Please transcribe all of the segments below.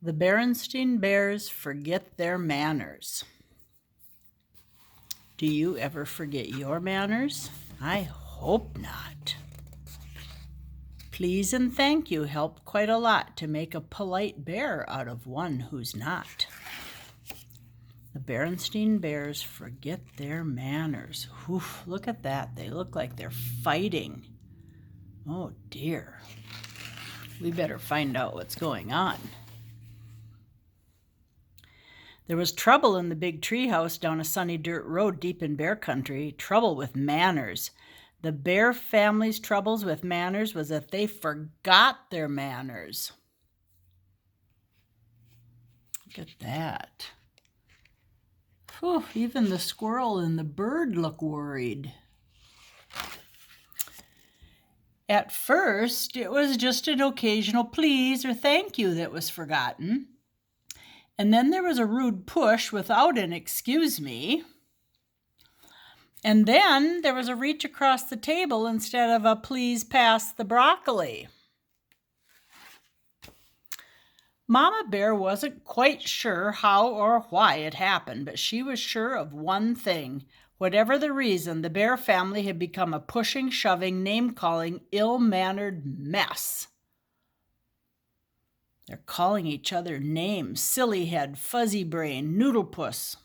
The Berenstein Bears forget their manners. Do you ever forget your manners? I hope not. Please and thank you help quite a lot to make a polite bear out of one who's not. The Berenstein Bears forget their manners. Oof, look at that. They look like they're fighting. Oh dear. We better find out what's going on. There was trouble in the big treehouse down a sunny dirt road deep in bear country. Trouble with manners. The bear family's troubles with manners was that they forgot their manners. Look at that. Whew, even the squirrel and the bird look worried. At first, it was just an occasional please or thank you that was forgotten. And then there was a rude push without an excuse me. And then there was a reach across the table instead of a please pass the broccoli. Mama Bear wasn't quite sure how or why it happened, but she was sure of one thing. Whatever the reason, the Bear family had become a pushing, shoving, name-calling, ill-mannered mess. They're calling each other names: Silly Head, Fuzzy Brain, Noodlepuss.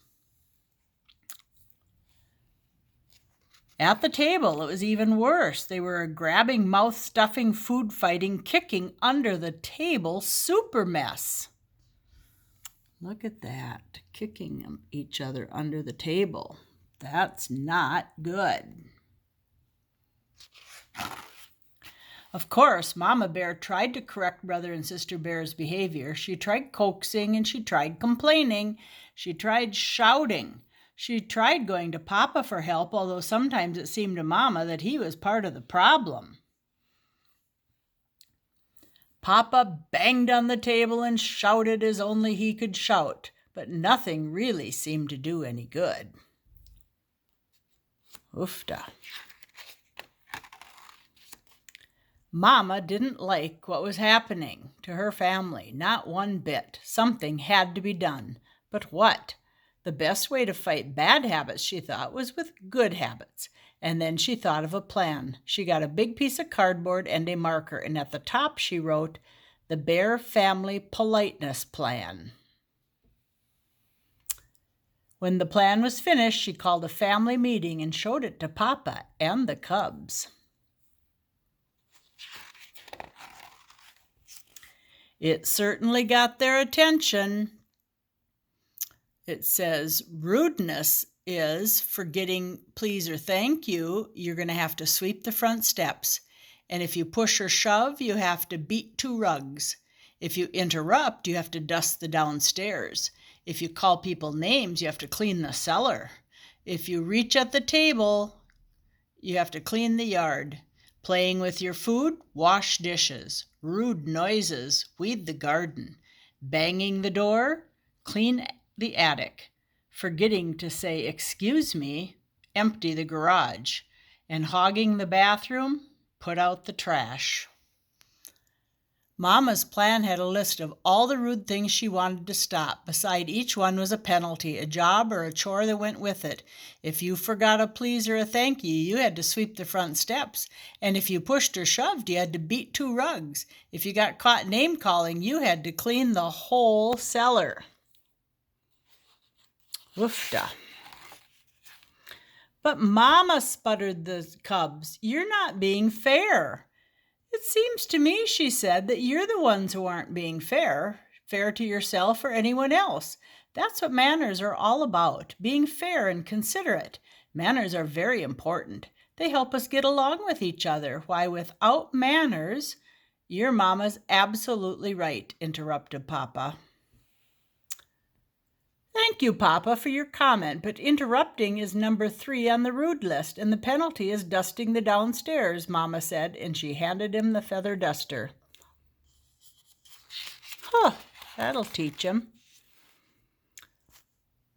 At the table, it was even worse. They were a grabbing, mouth-stuffing, food-fighting, kicking under the table super mess. Look at that, kicking each other under the table. That's not good. Of course, Mama Bear tried to correct Brother and Sister Bear's behavior. She tried coaxing and she tried complaining. She tried shouting. She tried going to Papa for help, although sometimes it seemed to Mama that he was part of the problem. Papa banged on the table and shouted as only he could shout, but nothing really seemed to do any good. Oofta. Mama didn't like what was happening to her family, not one bit. Something had to be done. But what? The best way to fight bad habits, she thought, was with good habits. And then she thought of a plan. She got a big piece of cardboard and a marker, and at the top she wrote, "The Bear Family Politeness Plan." When the plan was finished, she called a family meeting and showed it to Papa and the cubs. It certainly got their attention. It says rudeness is forgetting please or thank you. You're going to have to sweep the front steps. And if you push or shove, you have to beat 2 rugs. If you interrupt, you have to dust the downstairs. If you call people names, you have to clean the cellar. If you reach at the table, you have to clean the yard. Playing with your food, wash dishes. Rude noises, weed the garden. Banging the door, clean the attic. Forgetting to say excuse me, empty the garage. And hogging the bathroom, put out the trash. Mama's plan had a list of all the rude things she wanted to stop. Beside each one was a penalty, a job or a chore that went with it. If you forgot a please or a thank you, you had to sweep the front steps. And if you pushed or shoved, you had to beat 2 rugs. If you got caught name-calling, you had to clean the whole cellar. Woofda. But Mama, sputtered the cubs, you're not being fair. It seems to me, she said, that you're the ones who aren't being fair to yourself or anyone else. That's what manners are all about, being fair and considerate. Manners are very important. They help us get along with each other. Why, without manners, your Mama's absolutely right, interrupted Papa. Thank you, Papa, for your comment, but interrupting is number 3 on the rude list, and the penalty is dusting the downstairs, Mama said, and she handed him the feather duster. Huh, that'll teach him.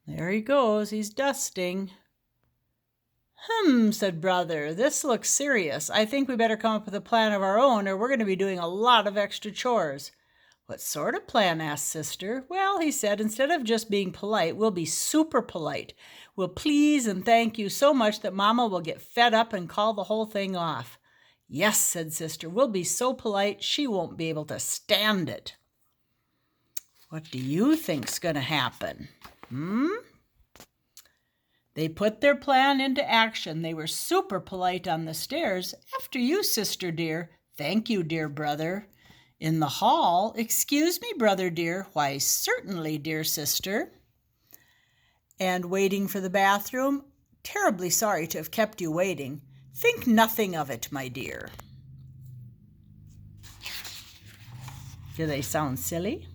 There he goes, he's dusting. Said Brother, this looks serious. I think we better come up with a plan of our own, or we're going to be doing a lot of extra chores. What sort of plan? Asked Sister. Well, he said, instead of just being polite, we'll be super polite. We'll please and thank you so much that Mama will get fed up and call the whole thing off. Yes, said Sister, we'll be so polite she won't be able to stand it. What do you think's going to happen? They put their plan into action. They were super polite on the stairs. After you, sister dear. Thank you, dear brother. In the hall. Excuse me, brother dear. Why, certainly, dear sister. And waiting for the bathroom. Terribly sorry to have kept you waiting. Think nothing of it, my dear. Do they sound silly?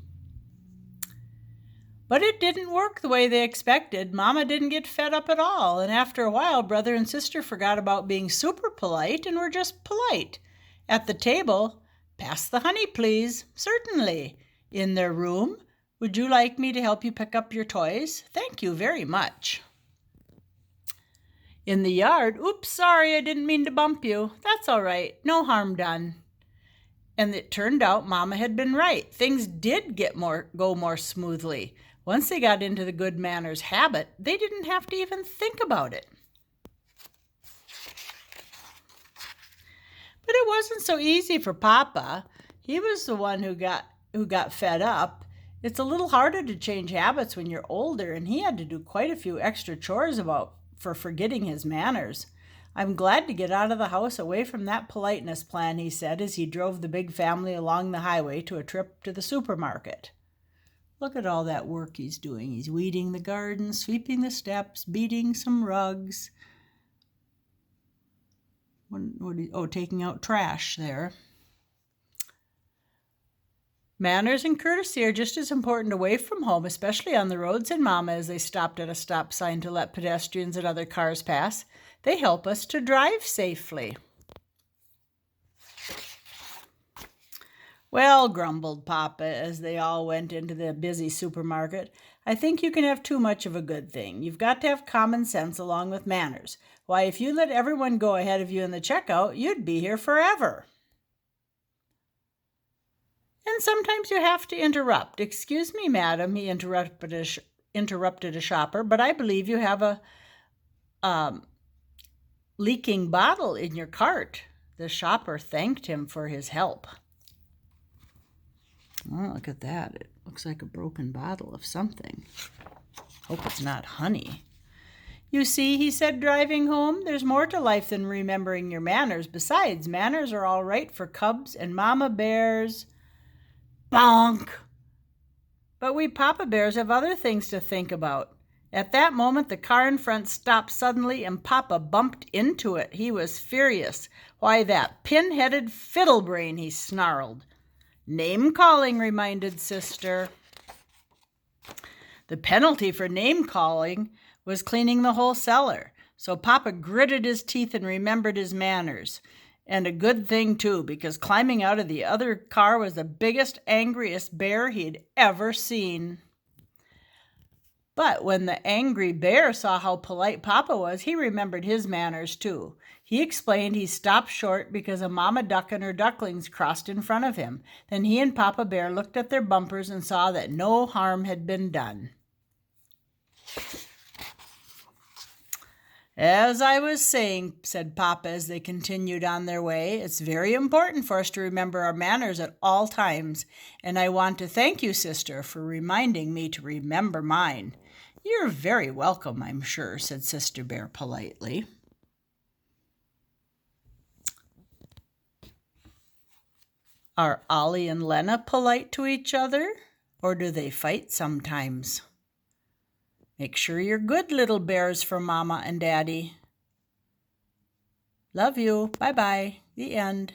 But it didn't work the way they expected. Mama didn't get fed up at all, and after a while, brother and sister forgot about being super polite and were just polite. At the table, pass the honey, please. Certainly. In their room, would you like me to help you pick up your toys? Thank you very much. In the yard, oops, sorry, I didn't mean to bump you. That's all right, no harm done. And it turned out Mama had been right. Things did go more smoothly. Once they got into the good manners habit, they didn't have to even think about it. But it wasn't so easy for Papa. He was the one who got fed up. It's a little harder to change habits when you're older, and he had to do quite a few extra chores for forgetting his manners. I'm glad to get out of the house away from that politeness plan, he said as he drove the big family along the highway to a trip to the supermarket. Look at all that work he's doing. He's weeding the garden, sweeping the steps, beating some rugs. Taking out trash there. Manners and courtesy are just as important away from home, especially on the roads, said Mama as they stopped at a stop sign to let pedestrians and other cars pass. They help us to drive safely. Well, grumbled Papa as they all went into the busy supermarket, I think you can have too much of a good thing. You've got to have common sense along with manners. Why, if you let everyone go ahead of you in the checkout, you'd be here forever. And sometimes you have to interrupt. Excuse me, madam, he interrupted a shopper, but I believe you have a leaking bottle in your cart. The shopper thanked him for his help. Oh, look at that. It looks like a broken bottle of something. Hope it's not honey. You see, he said, driving home, there's more to life than remembering your manners. Besides, manners are all right for cubs and mama bears. Bonk! But we Papa Bears have other things to think about. At that moment, the car in front stopped suddenly and Papa bumped into it. He was furious. Why, that pin-headed fiddlebrain, he snarled. Name-calling, reminded Sister. The penalty for name-calling was cleaning the whole cellar. So Papa gritted his teeth and remembered his manners. And a good thing, too, because climbing out of the other car was the biggest, angriest bear he'd ever seen. But when the angry bear saw how polite Papa was, he remembered his manners, too. He explained he stopped short because a mama duck and her ducklings crossed in front of him. Then he and Papa Bear looked at their bumpers and saw that no harm had been done. As I was saying, said Papa as they continued on their way, it's very important for us to remember our manners at all times, and I want to thank you, Sister, for reminding me to remember mine. You're very welcome, I'm sure, said Sister Bear politely. Are Ollie and Lena polite to each other, or do they fight sometimes? Make sure you're good little bears for Mama and Daddy. Love you. Bye-bye. The end.